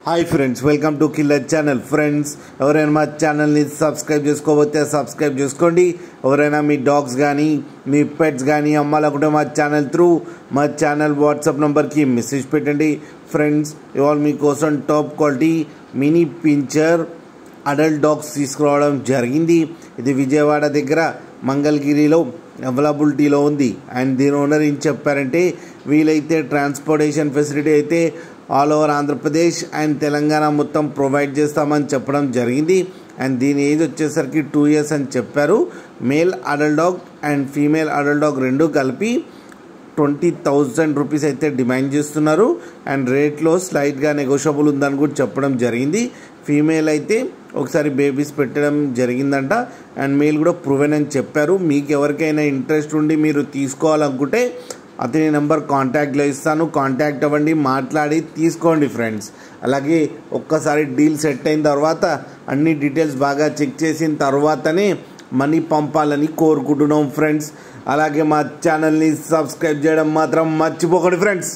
Hi friends, welcome to killer channel. Friends, ఎవరైనా మా ఛానల్ని సబ్స్క్రైబ్ చేసుకోకపోతే సబ్స్క్రైబ్ చేసుకోండి. ఎవరైనా మీ డాగ్స్ కానీ మీ పెట్స్ కానీ అమ్మాలనుకుంటే మా ఛానల్ వాట్సాప్ నెంబర్కి మెసేజ్ పెట్టండి. ఫ్రెండ్స్, ఇవాళ మీకోసం top quality mini pinscher adult dogs తీసుకురావడం జరిగింది. ఇది విజయవాడ దగ్గర మంగళగిరిలో అవైలబిలిటీలో ఉంది. అండ్ దీని ఓనర్ ఏం చెప్పారంటే, వీలైతే ట్రాన్స్పోర్టేషన్ ఫెసిలిటీ అయితే all over Andhra Pradesh and Telangana మొత్తం ప్రొవైడ్ చేస్తామని చెప్పడం జరిగింది. అండ్ దీని ఏజ్ వచ్చేసరికి 2 years అని చెప్పారు. Male adult dog and female adult dog రెండు కలిపి 20,000 రూపీస్ అయితే డిమాండ్ చేస్తున్నారు. అండ్ రేట్లో స్లైట్గా నెగోషియబుల్ ఉందని కూడా చెప్పడం జరిగింది. ఫీమేల్ అయితే ఒకసారి బేబీస్ పెట్టడం జరిగిందంట. అండ్ మేల్ కూడా ప్రూవెన్ అని చెప్పారు. మీకు ఎవరికైనా ఇంట్రెస్ట్ ఉండి మీరు తీసుకోవాలనుకుంటే అతని నెంబర్ కాంటాక్ట్లో ఇస్తాను, కాంటాక్ట్ అవ్వండి, మాట్లాడి తీసుకోండి ఫ్రెండ్స్. అలాగే ఒక్కసారి డీల్ సెట్ అయిన తర్వాత అన్ని డీటెయిల్స్ బాగా చెక్ చేసిన తర్వాతనే మనీ పంపాలని కోరుకుంటున్నాం ఫ్రెండ్స్. అలాగే మా ఛానల్ని సబ్స్క్రైబ్ చేయడం మాత్రం మర్చిపోకండి ఫ్రెండ్స్.